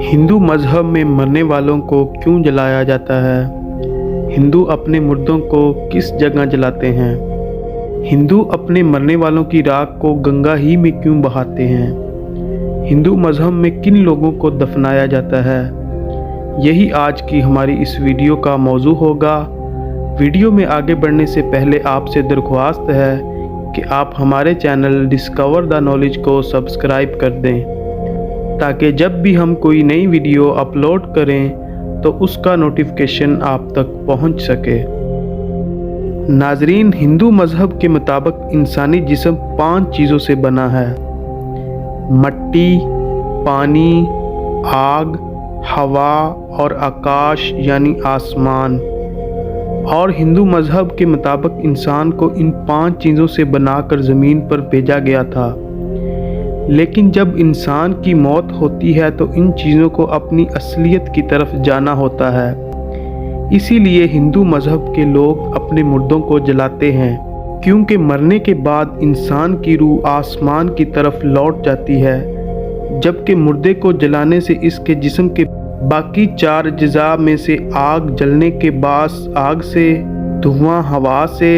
हिंदू मज़हब में मरने वालों को क्यों जलाया जाता है? हिंदू अपने मुर्दों को किस जगह जलाते हैं? हिंदू अपने मरने वालों की राख को गंगा ही में क्यों बहाते हैं? हिंदू मज़हब में किन लोगों को दफनाया जाता है? यही आज की हमारी इस वीडियो का मौजू होगा। वीडियो में आगे बढ़ने से पहले आपसे दरख्वास्त है कि आप हमारे चैनल डिस्कवर द नॉलेज को सब्सक्राइब कर दें, ताकि जब भी हम कोई नई वीडियो अपलोड करें तो उसका नोटिफिकेशन आप तक पहुंच सके। नाजरीन, हिंदू मज़हब के मुताबिक इंसानी जिस्म 5 चीज़ों से बना है: मट्टी, पानी, आग, हवा और आकाश यानी आसमान। और हिंदू मज़हब के मुताबिक इंसान को इन 5 चीज़ों से बनाकर ज़मीन पर भेजा गया था, लेकिन जब इंसान की मौत होती है तो इन चीज़ों को अपनी असलियत की तरफ जाना होता है। इसीलिए हिंदू मज़हब के लोग अपने मुर्दों को जलाते हैं, क्योंकि मरने के बाद इंसान की रूह आसमान की तरफ लौट जाती है, जबकि मुर्दे को जलाने से इसके जिस्म के बाकी 4 अज़्ज़ा में से आग जलने के बाद आग से, धुआं हवा से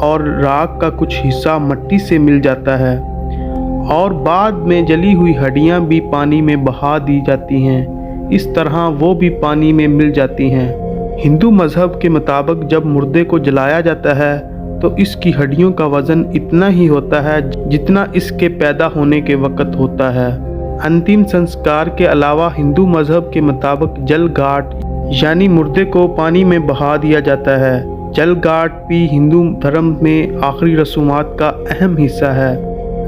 और राख का कुछ हिस्सा मट्टी से मिल जाता है, और बाद में जली हुई हड्डियां भी पानी में बहा दी जाती हैं। इस तरह वो भी पानी में मिल जाती हैं। हिंदू मज़हब के मुताबिक जब मुर्दे को जलाया जाता है तो इसकी हड्डियों का वज़न इतना ही होता है जितना इसके पैदा होने के वक़्त होता है। अंतिम संस्कार के अलावा हिंदू मज़हब के मुताबिक जलगाट यानी मुर्दे को पानी में बहा दिया जाता है। जलगाट भी हिंदू धर्म में आखिरी रसूमात का अहम हिस्सा है।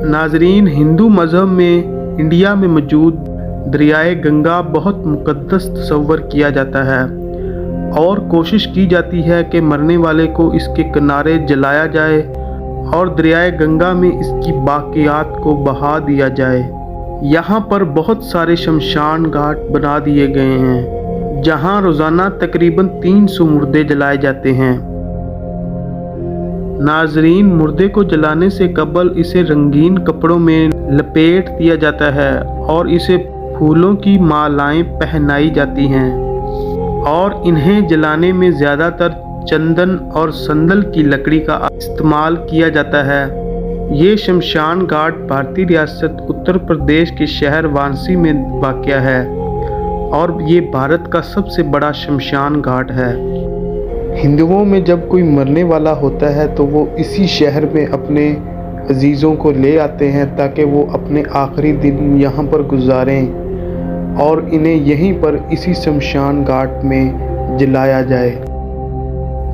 नाजरीन, हिंदू मज़हब में इंडिया में मौजूद दरियाए गंगा बहुत मुक़द्दस तस्वर किया जाता है, और कोशिश की जाती है कि मरने वाले को इसके किनारे जलाया जाए और दरियाए गंगा में इसकी बाक़ियात को बहा दिया जाए। यहाँ पर बहुत सारे शमशान घाट बना दिए गए हैं, जहाँ रोज़ाना तकरीबन 300 मुर्दे जलाए जाते हैं। नाजरीन, मुर्दे को जलाने से कबल इसे रंगीन कपड़ों में लपेट दिया जाता है और इसे फूलों की मालाएं पहनाई जाती हैं, और इन्हें जलाने में ज़्यादातर चंदन और संदल की लकड़ी का इस्तेमाल किया जाता है। ये शमशान घाट भारतीय रियासत उत्तर प्रदेश के शहर वाराणसी में वाक़या है, और ये भारत का सबसे बड़ा शमशान घाट है। हिंदुओं में जब कोई मरने वाला होता है तो वो इसी शहर में अपने अजीज़ों को ले आते हैं, ताकि वो अपने आखिरी दिन यहाँ पर गुजारें और इन्हें यहीं पर इसी शमशान घाट में जलाया जाए।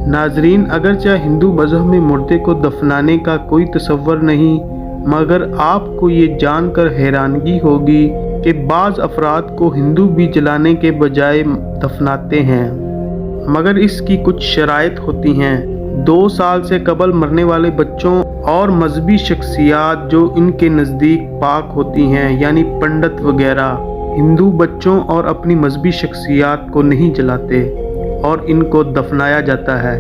नाजरीन, अगरचे हिंदू मज़हब में मुर्दे को दफनाने का कोई तसव्वुर नहीं, मगर आपको ये जानकर हैरानगी होगी कि बाज़ अफराद को हिंदू भी जलाने के बजाय दफनाते हैं, मगर इसकी कुछ शराइत होती हैं। 2 साल से कबल मरने वाले बच्चों और मजहबी शख्सियात जो इनके नज़दीक पाक होती हैं, यानी पंडित वगैरह, हिंदू बच्चों और अपनी मजहबी शख्सियात को नहीं जलाते और इनको दफनाया जाता है,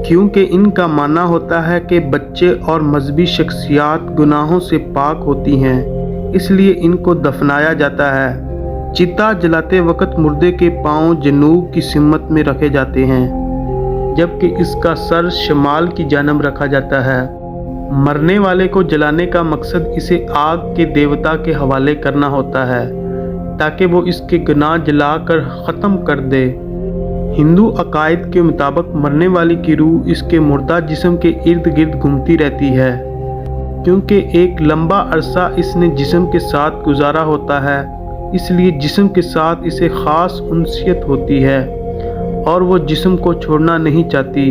क्योंकि इनका मानना होता है कि बच्चे और मजहबी शख्सियात गुनाहों से पाक होती हैं, इसलिए इनको दफनाया जाता है। चिता जलाते वक्त मुर्दे के पांव जनूब की सिमत में रखे जाते हैं, जबकि इसका सर शमाल की जानब रखा जाता है। मरने वाले को जलाने का मकसद इसे आग के देवता के हवाले करना होता है, ताकि वो इसके गुनाह जलाकर ख़त्म कर दे। हिंदू अकायद के मुताबिक मरने वाले की रूह इसके मुर्दा जिस्म के इर्द गिर्द घूमती रहती है, क्योंकि एक लंबा अरसा इसने जिस्म के साथ गुजारा होता है, इसलिए जिस्म के साथ इसे ख़ास उनसियत होती है और वो जिस्म को छोड़ना नहीं चाहती।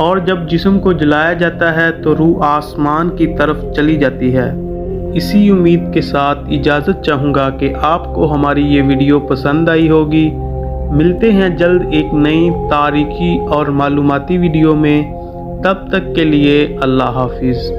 और जब जिस्म को जलाया जाता है तो रूह आसमान की तरफ चली जाती है। इसी उम्मीद के साथ इजाज़त चाहूँगा कि आपको हमारी ये वीडियो पसंद आई होगी। मिलते हैं जल्द एक नई तारीख़ी और मालूमाती वीडियो में। तब तक के लिए अल्लाह हाफिज़।